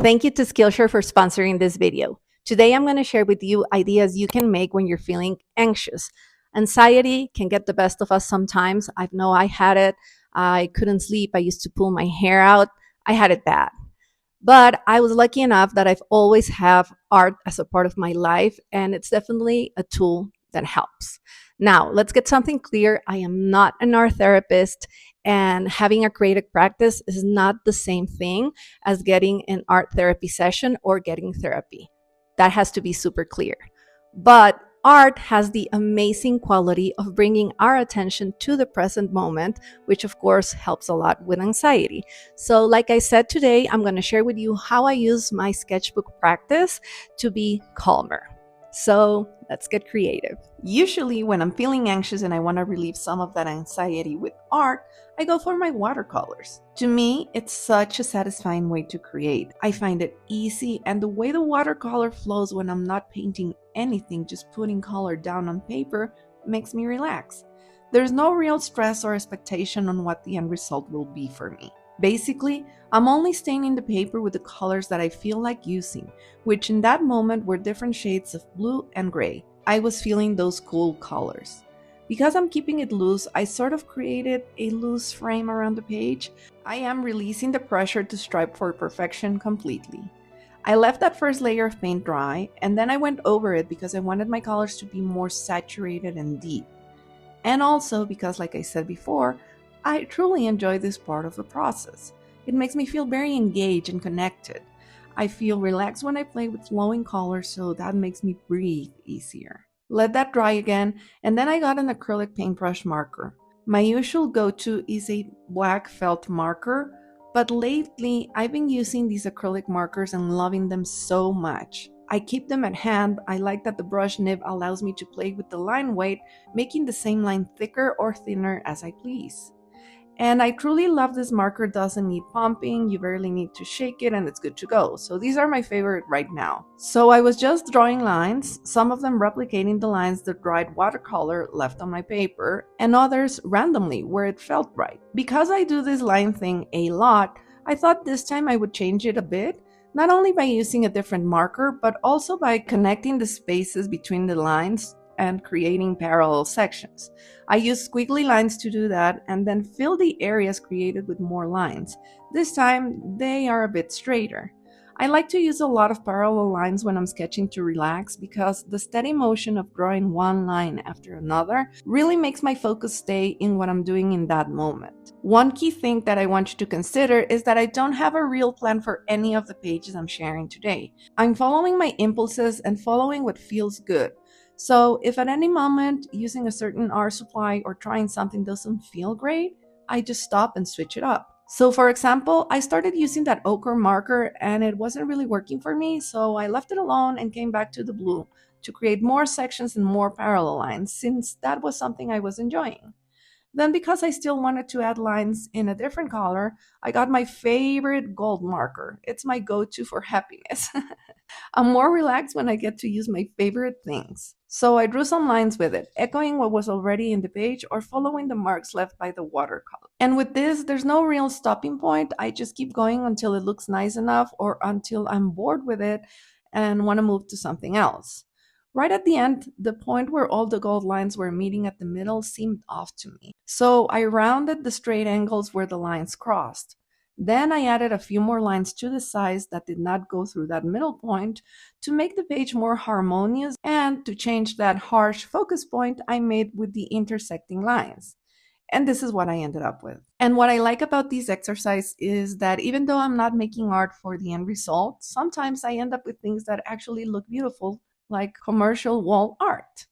Thank you to Skillshare for sponsoring this video. Today I'm going to share with you ideas you can make when you're feeling anxious. Anxiety can get the best of us sometimes. I know I had it. I couldn't sleep. I used to pull my hair out. I had it bad. But I was lucky enough that I've always have art as a part of my life, and it's definitely a tool that helps. Now, let's get something clear. I am not an art therapist, and having a creative practice is not the same thing as getting an art therapy session or getting therapy. That has to be super clear. But art has the amazing quality of bringing our attention to the present moment, which of course helps a lot with anxiety. So, like I said today, I'm going to share with you how I use my sketchbook practice to be calmer. So, let's get creative. Usually, when I'm feeling anxious and I want to relieve some of that anxiety with art, I go for my watercolors. To me, it's such a satisfying way to create. I find it easy, and the way the watercolor flows when I'm not painting anything, just putting color down on paper, makes me relax. There's no real stress or expectation on what the end result will be for me. Basically, I'm only staining the paper with the colors that I feel like using, which in that moment were different shades of blue and gray. I was feeling those cool colors. Because I'm keeping it loose, I sort of created a loose frame around the page. I am releasing the pressure to strive for perfection completely. I left that first layer of paint dry, and then I went over it because I wanted my colors to be more saturated and deep. And also because, like I said before, I truly enjoy this part of the process. It makes me feel very engaged and connected. I feel relaxed when I play with flowing colors, so that makes me breathe easier. Let that dry again, and then I got an acrylic paintbrush marker. My usual go-to is a black felt marker, but lately I've been using these acrylic markers and loving them so much. I keep them at hand. I like that the brush nib allows me to play with the line weight, making the same line thicker or thinner as I please. And I truly love this marker. Doesn't need pumping, you barely need to shake it, and it's good to go. So these are my favorite right now. So I was just drawing lines, some of them replicating the lines the dried watercolor left on my paper, and others randomly where it felt right. Because I do this line thing a lot, I thought this time I would change it a bit, not only by using a different marker, but also by connecting the spaces between the lines and creating parallel sections. I use squiggly lines to do that and then fill the areas created with more lines. This time, they are a bit straighter. I like to use a lot of parallel lines when I'm sketching to relax because the steady motion of drawing one line after another really makes my focus stay in what I'm doing in that moment. One key thing that I want you to consider is that I don't have a real plan for any of the pages I'm sharing today. I'm following my impulses and following what feels good. So if at any moment using a certain art supply or trying something doesn't feel great, I just stop and switch it up. So for example, I started using that ochre marker and it wasn't really working for me, so I left it alone and came back to the blue to create more sections and more parallel lines since that was something I was enjoying. Then, because I still wanted to add lines in a different color, I got my favorite gold marker. It's my go-to for happiness. I'm more relaxed when I get to use my favorite things. So I drew some lines with it, echoing what was already in the page or following the marks left by the watercolor. And with this, there's no real stopping point. I just keep going until it looks nice enough or until I'm bored with it and want to move to something else. Right at the end, the point where all the gold lines were meeting at the middle seemed off to me. So I rounded the straight angles where the lines crossed. Then I added a few more lines to the sides that did not go through that middle point to make the page more harmonious and to change that harsh focus point I made with the intersecting lines. And this is what I ended up with. And what I like about this exercise is that even though I'm not making art for the end result, sometimes I end up with things that actually look beautiful, like commercial wall art.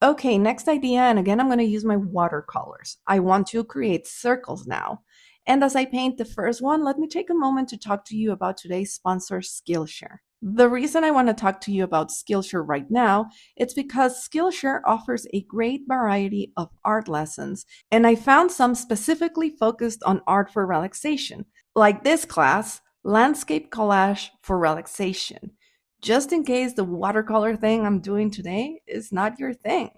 Okay, next idea, and again, I'm going to use my watercolors. I want to create circles now. And as I paint the first one, let me take a moment to talk to you about today's sponsor, Skillshare. The reason I want to talk to you about Skillshare right now, it's because Skillshare offers a great variety of art lessons, and I found some specifically focused on art for relaxation, like this class, Landscape Collage for Relaxation, just in case the watercolor thing I'm doing today is not your thing.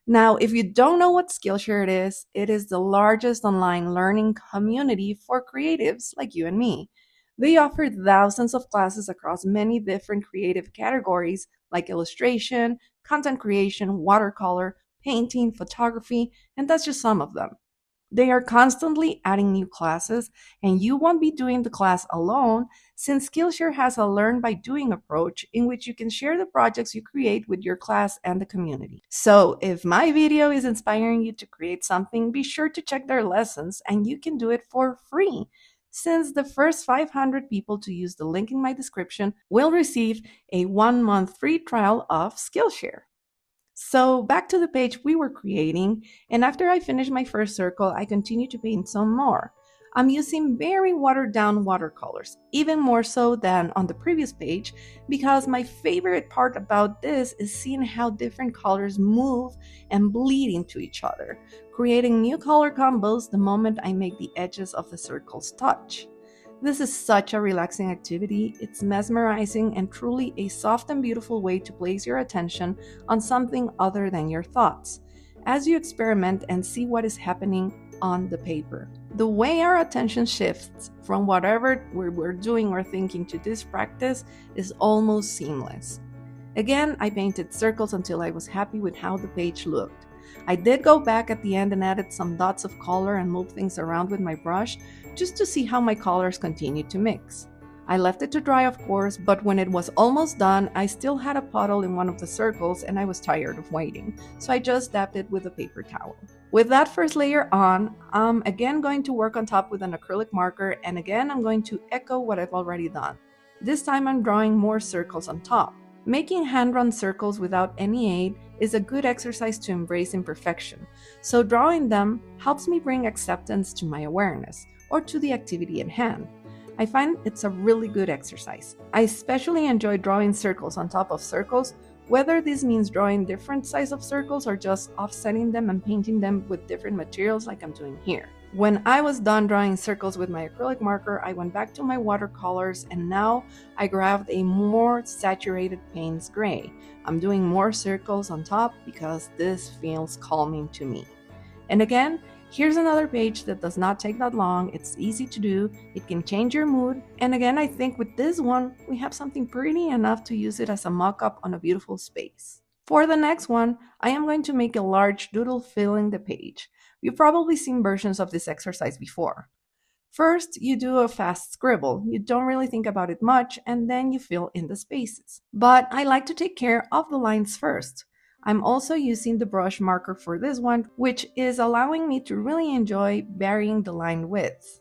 Now, if you don't know what Skillshare it is the largest online learning community for creatives like you and me. They offer thousands of classes across many different creative categories like illustration, content creation, watercolor, painting, photography, and that's just some of them. They are constantly adding new classes, and you won't be doing the class alone since Skillshare has a learn by doing approach in which you can share the projects you create with your class and the community. So, if my video is inspiring you to create something, be sure to check their lessons and you can do it for free. Since the first 500 people to use the link in my description will receive a 1 month free trial of Skillshare. So back to the page we were creating, and after I finished my first circle, I continued to paint some more. I'm using very watered down watercolors, even more so than on the previous page, because my favorite part about this is seeing how different colors move and bleed into each other, creating new color combos the moment I make the edges of the circles touch. This is such a relaxing activity. It's mesmerizing and truly a soft and beautiful way to place your attention on something other than your thoughts as you experiment and see what is happening on the paper. The way our attention shifts from whatever we're doing or thinking to this practice is almost seamless. Again, I painted circles until I was happy with how the page looked. I did go back at the end and added some dots of color and moved things around with my brush just to see how my colors continued to mix. I left it to dry, of course, but when it was almost done, I still had a puddle in one of the circles and I was tired of waiting, so I just dabbed it with a paper towel. With that first layer on, I'm again going to work on top with an acrylic marker, and again I'm going to echo what I've already done. This time I'm drawing more circles on top. Making hand-drawn circles without any aid is a good exercise to embrace imperfection, so drawing them helps me bring acceptance to my awareness or to the activity at hand. I find it's a really good exercise. I especially enjoy drawing circles on top of circles, whether this means drawing different sizes of circles or just offsetting them and painting them with different materials like I'm doing here. When I was done drawing circles with my acrylic marker, I went back to my watercolors and now I grabbed a more saturated paints gray. I'm doing more circles on top because this feels calming to me. And again, here's another page that does not take that long. It's easy to do. It can change your mood. And again, I think with this one, we have something pretty enough to use it as a mock-up on a beautiful space. For the next one, I am going to make a large doodle filling the page. You've probably seen versions of this exercise before. First, you do a fast scribble. You don't really think about it much, and then you fill in the spaces. But I like to take care of the lines first. I'm also using the brush marker for this one, which is allowing me to really enjoy varying the line width.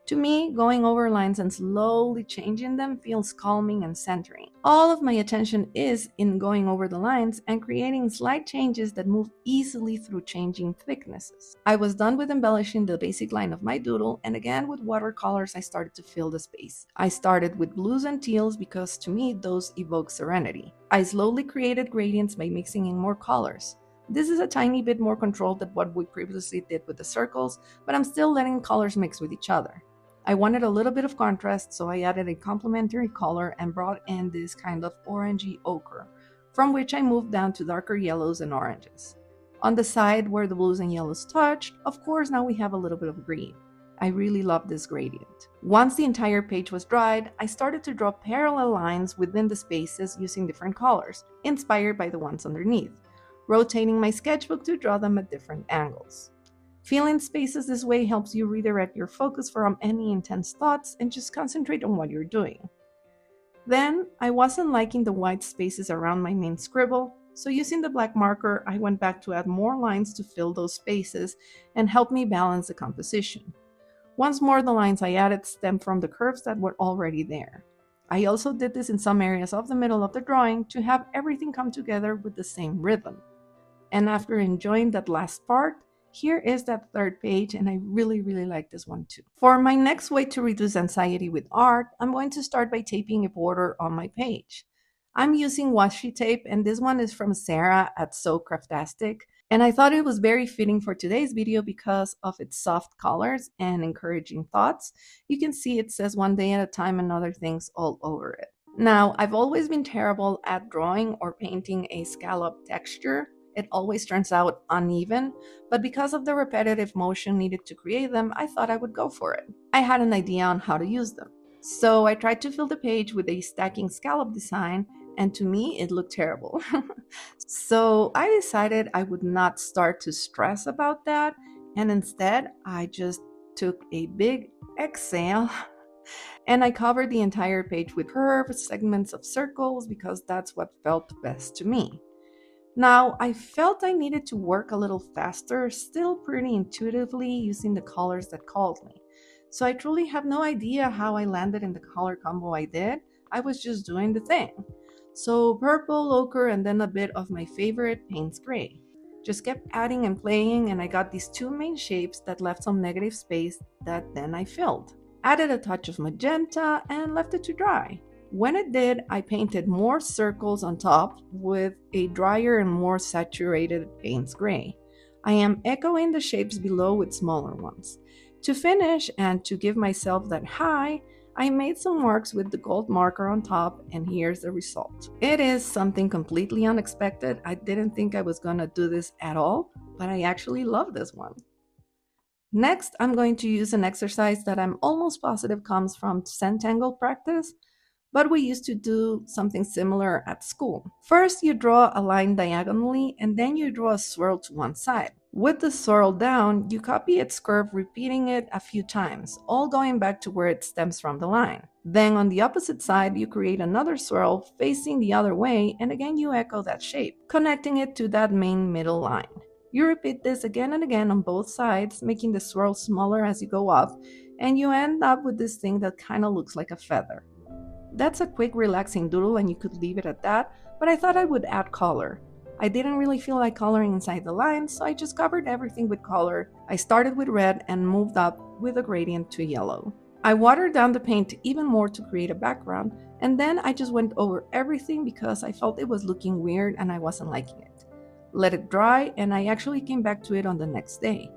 To me, going over lines and slowly changing them feels calming and centering. All of my attention is in going over the lines and creating slight changes that move easily through changing thicknesses. I was done with embellishing the basic line of my doodle, and again with watercolors I started to fill the space. I started with blues and teals because to me those evoke serenity. I slowly created gradients by mixing in more colors. This is a tiny bit more controlled than what we previously did with the circles, but I'm still letting colors mix with each other. I wanted a little bit of contrast, so I added a complementary color and brought in this kind of orangey ochre, from which I moved down to darker yellows and oranges. On the side where the blues and yellows touched, of course now we have a little bit of green. I really love this gradient. Once the entire page was dried, I started to draw parallel lines within the spaces using different colors, inspired by the ones underneath, rotating my sketchbook to draw them at different angles. Filling spaces this way helps you redirect your focus from any intense thoughts and just concentrate on what you're doing. Then, I wasn't liking the white spaces around my main scribble, so using the black marker, I went back to add more lines to fill those spaces and help me balance the composition. Once more, the lines I added stem from the curves that were already there. I also did this in some areas of the middle of the drawing to have everything come together with the same rhythm. And after enjoying that last part, here is that third page, and I really like this one too. For my next way to reduce anxiety with art, I'm going to start by taping a border on my page. I'm using washi tape, and this one is from Sarah at So Craftastic, and I thought it was very fitting for today's video because of its soft colors and encouraging thoughts. You can see it says one day at a time and other things all over it. Now, I've always been terrible at drawing or painting a scallop texture. It always turns out uneven, but because of the repetitive motion needed to create them, I thought I would go for it. I had an idea on how to use them. So I tried to fill the page with a stacking scallop design, and to me, it looked terrible. So I decided I would not start to stress about that, and instead, I just took a big exhale and I covered the entire page with curves, segments of circles, because that's what felt best to me. Now, I felt I needed to work a little faster, still pretty intuitively using the colors that called me. So I truly have no idea how I landed in the color combo I did. I was just doing the thing. So purple, ochre, and then a bit of my favorite, Payne's Gray. Just kept adding and playing, and I got these two main shapes that left some negative space that then I filled. Added a touch of magenta and left it to dry. When it did, I painted more circles on top with a drier and more saturated Payne's Gray. I am echoing the shapes below with smaller ones. To finish and to give myself that high, I made some marks with the gold marker on top, and here's the result. It is something completely unexpected. I didn't think I was gonna do this at all, but I actually love this one. Next, I'm going to use an exercise that I'm almost positive comes from Centangle practice, but we used to do something similar at school. First, you draw a line diagonally, and then you draw a swirl to one side. With the swirl down, you copy its curve, repeating it a few times, all going back to where it stems from the line. Then on the opposite side, you create another swirl facing the other way, and again you echo that shape, connecting it to that main middle line. You repeat this again and again on both sides, making the swirl smaller as you go up, and you end up with this thing that kind of looks like a feather. That's a quick, relaxing doodle, and you could leave it at that, but I thought I would add color. I didn't really feel like coloring inside the lines, so I just covered everything with color. I started with red and moved up with a gradient to yellow. I watered down the paint even more to create a background, and then I just went over everything because I felt it was looking weird and I wasn't liking it. Let it dry, and I actually came back to it on the next day.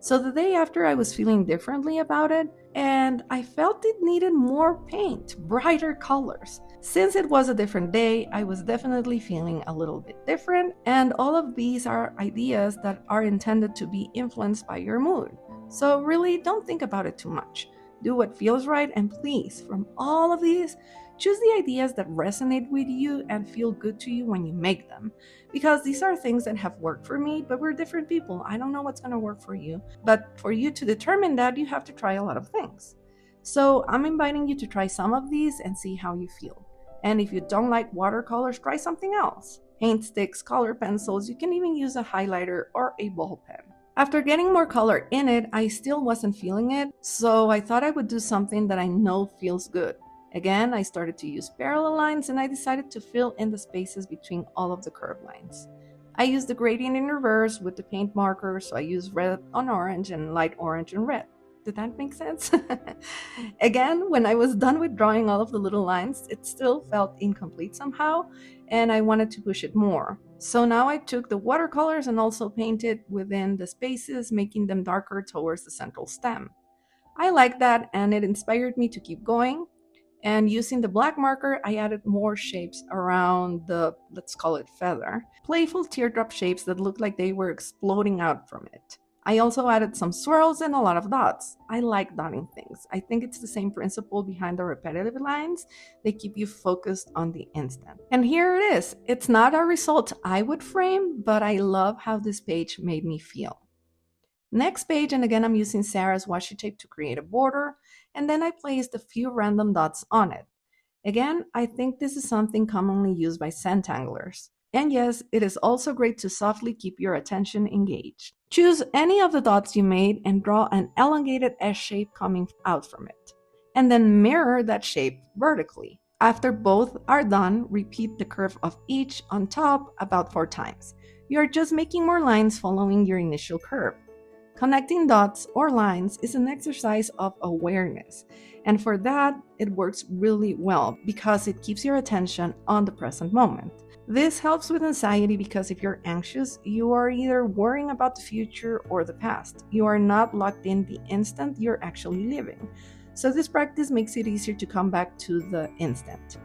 So the day after, I was feeling differently about it, and I felt it needed more paint, brighter colors. Since it was a different day, I was definitely feeling a little bit different, and all of these are ideas that are intended to be influenced by your mood. So really, don't think about it too much. Do what feels right, and please, from all of these, choose the ideas that resonate with you and feel good to you when you make them. Because these are things that have worked for me, but we're different people. I don't know what's going to work for you. But for you to determine that, you have to try a lot of things. So I'm inviting you to try some of these and see how you feel. And if you don't like watercolors, try something else. Paint sticks, color pencils, you can even use a highlighter or a ball pen. After getting more color in it, I still wasn't feeling it, so I thought I would do something that I know feels good. Again, I started to use parallel lines, and I decided to fill in the spaces between all of the curved lines. I used the gradient in reverse with the paint marker, so I used red on orange and light orange and red. Did that make sense? Again, when I was done with drawing all of the little lines, it still felt incomplete somehow, and I wanted to push it more. So now I took the watercolors and also painted within the spaces, making them darker towards the central stem. I liked that, and it inspired me to keep going. And using the black marker, I added more shapes around the, let's call it feather, playful teardrop shapes that looked like they were exploding out from it. I also added some swirls and a lot of dots. I like dotting things. I think it's the same principle behind the repetitive lines. They keep you focused on the instant. And here it is. It's not a result I would frame, but I love how this page made me feel. Next page, and again I'm using Sarah's washi tape to create a border, and then I placed a few random dots on it. Again, I think this is something commonly used by centanglers. And yes, it is also great to softly keep your attention engaged. Choose any of the dots you made and draw an elongated S shape coming out from it. And then mirror that shape vertically. After both are done, repeat the curve of each on top about 4 times. You are just making more lines following your initial curve. Connecting dots or lines is an exercise of awareness, and for that, it works really well because it keeps your attention on the present moment. This helps with anxiety because if you're anxious, you are either worrying about the future or the past. You are not locked in the instant you're actually living. So this practice makes it easier to come back to the instant.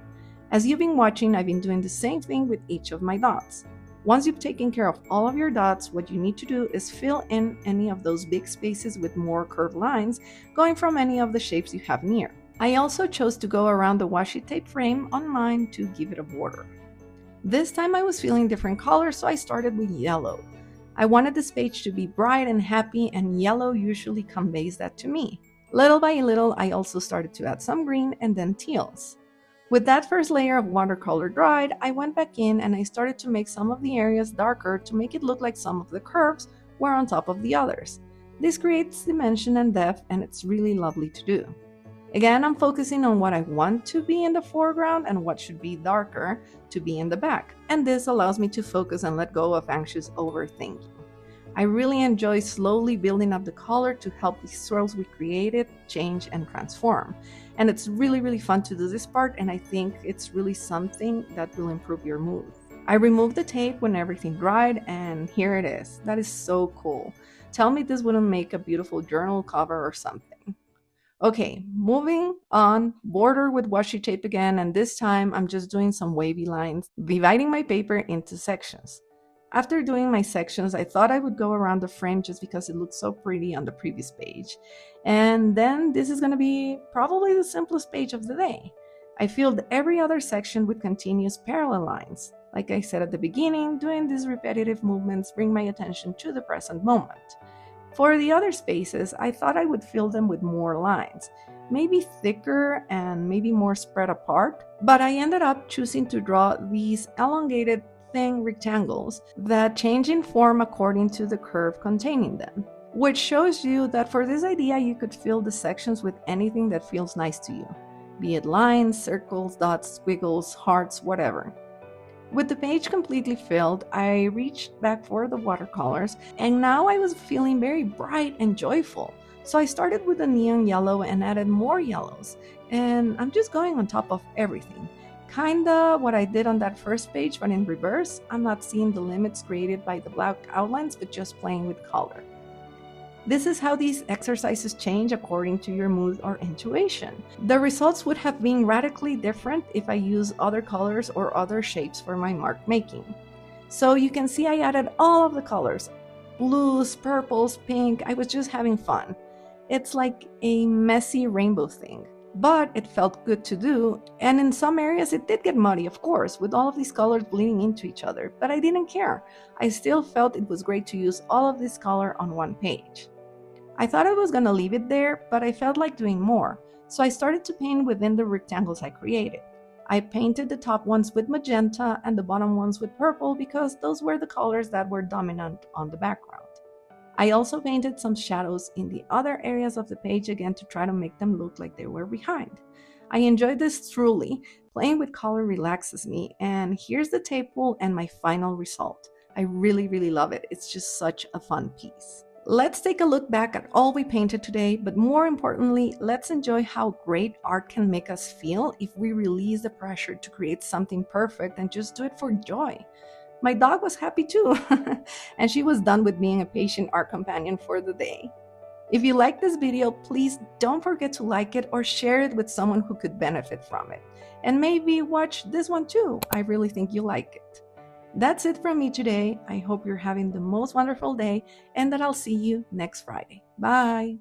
As you've been watching, I've been doing the same thing with each of my dots. Once you've taken care of all of your dots, what you need to do is fill in any of those big spaces with more curved lines, going from any of the shapes you have near. I also chose to go around the washi tape frame on mine to give it a border. This time I was feeling different colors, so I started with yellow. I wanted this page to be bright and happy, and yellow usually conveys that to me. Little by little, I also started to add some green and then teals. With that first layer of watercolor dried, I went back in and I started to make some of the areas darker to make it look like some of the curves were on top of the others. This creates dimension and depth, and it's really lovely to do. Again, I'm focusing on what I want to be in the foreground and what should be darker to be in the back, and this allows me to focus and let go of anxious overthinking. I really enjoy slowly building up the color to help these swirls we created change and transform. And it's really fun to do this part, and I think it's really something that will improve your mood. I removed the tape when everything dried, and here it is. That is so cool. Tell me this wouldn't make a beautiful journal cover or something. Okay, moving on, border with washi tape again, and this time I'm just doing some wavy lines, dividing my paper into sections. After doing my sections, I thought I would go around the frame just because it looked so pretty on the previous page. And then this is going to be probably the simplest page of the day. I filled every other section with continuous parallel lines. Like I said at the beginning, doing these repetitive movements bring my attention to the present moment. For the other spaces, I thought I would fill them with more lines, maybe thicker and maybe more spread apart, but I ended up choosing to draw these elongated thin rectangles that change in form according to the curve containing them, which shows you that for this idea you could fill the sections with anything that feels nice to you, be it lines, circles, dots, squiggles, hearts, whatever. With the page completely filled, I reached back for the watercolors, and now I was feeling very bright and joyful. So I started with a neon yellow and added more yellows, and I'm just going on top of everything. Kinda what I did on that first page, but in reverse. I'm not seeing the limits created by the black outlines, but just playing with color. This is how these exercises change according to your mood or intuition. The results would have been radically different if I used other colors or other shapes for my mark making. So you can see I added all of the colors, blues, purples, pink. I was just having fun. It's like a messy rainbow thing, but it felt good to do, and in some areas it did get muddy, of course, with all of these colors bleeding into each other, but I didn't care. I still felt it was great to use all of this color on one page. I thought I was gonna leave it there, but I felt like doing more, so I started to paint within the rectangles I created. I painted the top ones with magenta and the bottom ones with purple because those were the colors that were dominant on the background. I also painted some shadows in the other areas of the page again to try to make them look like they were behind. I enjoyed this truly. Playing with color relaxes me, and here's the tape pool and my final result. I really love it. It's just such a fun piece. Let's take a look back at all we painted today, but more importantly, let's enjoy how great art can make us feel if we release the pressure to create something perfect and just do it for joy. My dog was happy too, and she was done with being a patient art companion for the day. If you like this video, please don't forget to like it or share it with someone who could benefit from it. And maybe watch this one too. I really think you'll like it. That's it from me today. I hope you're having the most wonderful day and that I'll see you next Friday. Bye!